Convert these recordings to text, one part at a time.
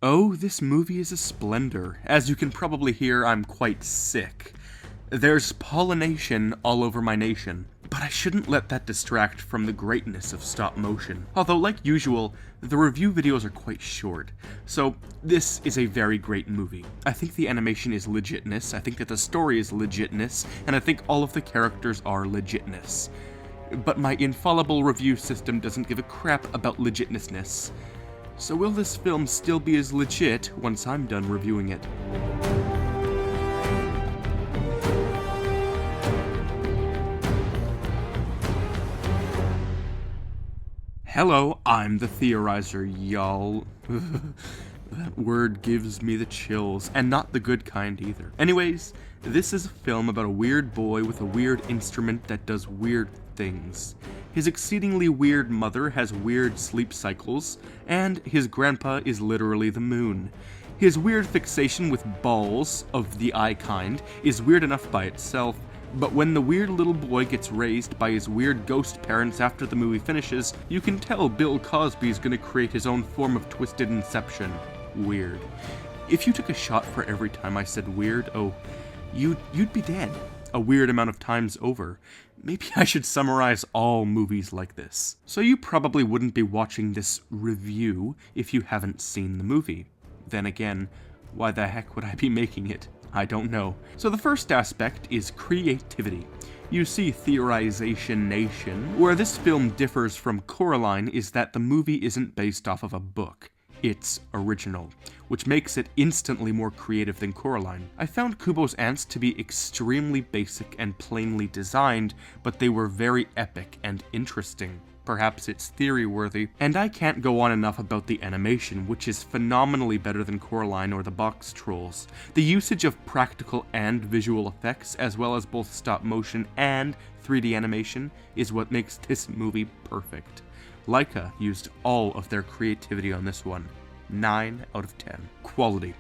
Oh, this movie is a splendor. As you can probably hear, I'm quite sick. There's pollination all over my nation, but I shouldn't let that distract from the greatness of stop motion. Although, like usual, the review videos are quite short, so this is a very great movie. I think the animation is legitness, I think that the story is legitness, and I think all of the characters are legitness. But my infallible review system doesn't give a crap about legitness. So will this film still be as legit once I'm done reviewing it? Hello, I'm the Theorizer, y'all. That word gives me the chills, and not the good kind either. Anyways, this is a film about a weird boy with a weird instrument that does weird things. His exceedingly weird mother has weird sleep cycles, and his grandpa is literally the moon. His weird fixation with balls, of the eye kind, is weird enough by itself, but when the weird little boy gets raised by his weird ghost parents after the movie finishes, you can tell Bill Cosby's gonna create his own form of twisted inception. Weird. If you took a shot for every time I said weird, oh, you'd be dead. A weird amount of times over. Maybe I should summarize all movies like this. So you probably wouldn't be watching this review if you haven't seen the movie. Then again, why the heck would I be making it? I don't know. So the first aspect is creativity. You see Theorization Nation. Where this film differs from Coraline is that the movie isn't based off of a book. It's original, which makes it instantly more creative than Coraline. I found KUBO's ants to be extremely basic and plainly designed, but they were very epic and interesting. Perhaps it's theory-worthy, and I can't go on enough about the animation, which is phenomenally better than Coraline or the Box Trolls. The usage of practical and visual effects, as well as both stop-motion and 3D animation, is what makes this movie perfect. Laika used all of their creativity on this one. 9 out of 10. Quality.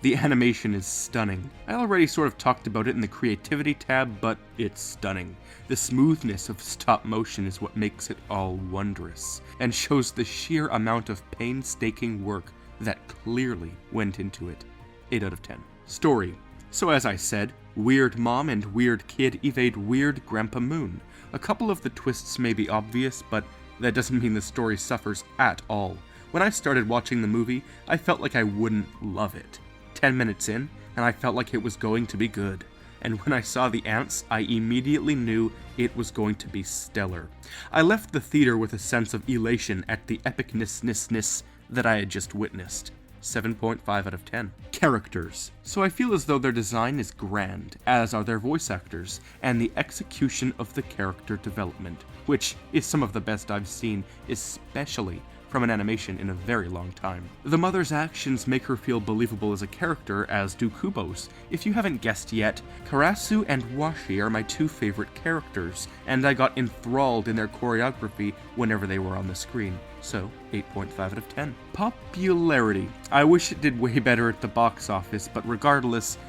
The animation is stunning. I already sort of talked about it in the creativity tab, but it's stunning. The smoothness of stop motion is what makes it all wondrous, and shows the sheer amount of painstaking work that clearly went into it. 8 out of 10. Story. So as I said, weird mom and weird kid evade weird Grandpa Moon. A couple of the twists may be obvious, but that doesn't mean the story suffers at all. When I started watching the movie, I felt like I wouldn't love it. 10 minutes in, and I felt like it was going to be good. And when I saw the ants, I immediately knew it was going to be stellar. I left the theater with a sense of elation at the epicness that I had just witnessed. 7.5 out of 10. Characters. So I feel as though their design is grand, as are their voice actors, and the execution of the character development, which is some of the best I've seen, especially from an animation in a very long time. The mother's actions make her feel believable as a character, as do KUBO's. If you haven't guessed yet, Karasu and Washi are my two favorite characters, and I got enthralled in their choreography whenever they were on the screen. So, 8.5 out of 10. Popularity. I wish it did way better at the box office, but regardless,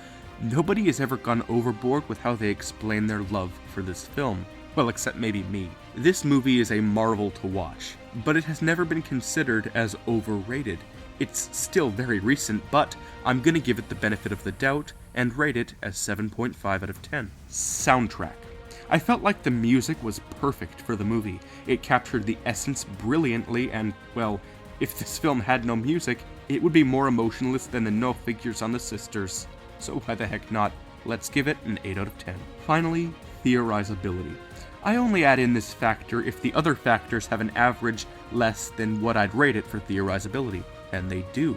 nobody has ever gone overboard with how they explain their love for this film. Well, except maybe me. This movie is a marvel to watch, but it has never been considered as overrated. It's still very recent, but I'm gonna give it the benefit of the doubt and rate it as 7.5 out of 10. Soundtrack. I felt like the music was perfect for the movie. It captured the essence brilliantly, and, well, if this film had no music, it would be more emotionless than the no figures on the sisters. So why the heck not? Let's give it an 8 out of 10. Finally, theorizability. I only add in this factor if the other factors have an average less than what I'd rate it for theorizability, and they do.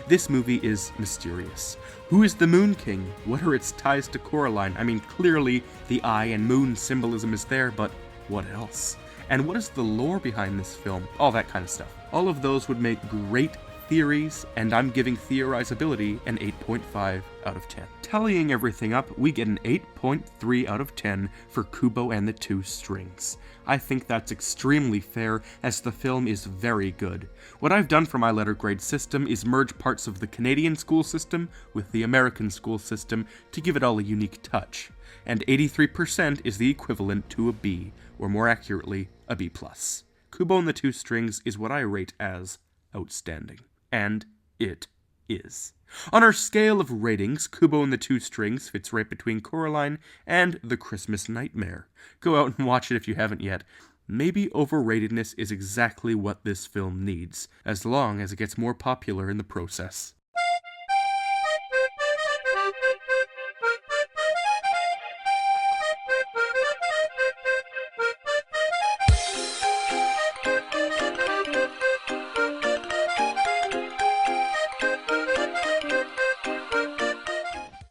This movie is mysterious. Who is the Moon King? What are its ties to Coraline? I mean, clearly the eye and moon symbolism is there, but what else? And what is the lore behind this film? All that kind of stuff. All of those would make great theories, and I'm giving theorizability an 8.5 out of 10. Tallying everything up, we get an 8.3 out of 10 for KUBO and the Two Strings. I think that's extremely fair, as the film is very good. What I've done for my letter grade system is merge parts of the Canadian school system with the American school system to give it all a unique touch. And 83% is the equivalent to a B, or more accurately, a B+. KUBO and the Two Strings is what I rate as outstanding. And it is. On our scale of ratings, Kubo and the Two Strings fits right between Coraline and The Christmas Nightmare. Go out and watch it if you haven't yet. Maybe overratedness is exactly what this film needs, as long as it gets more popular in the process.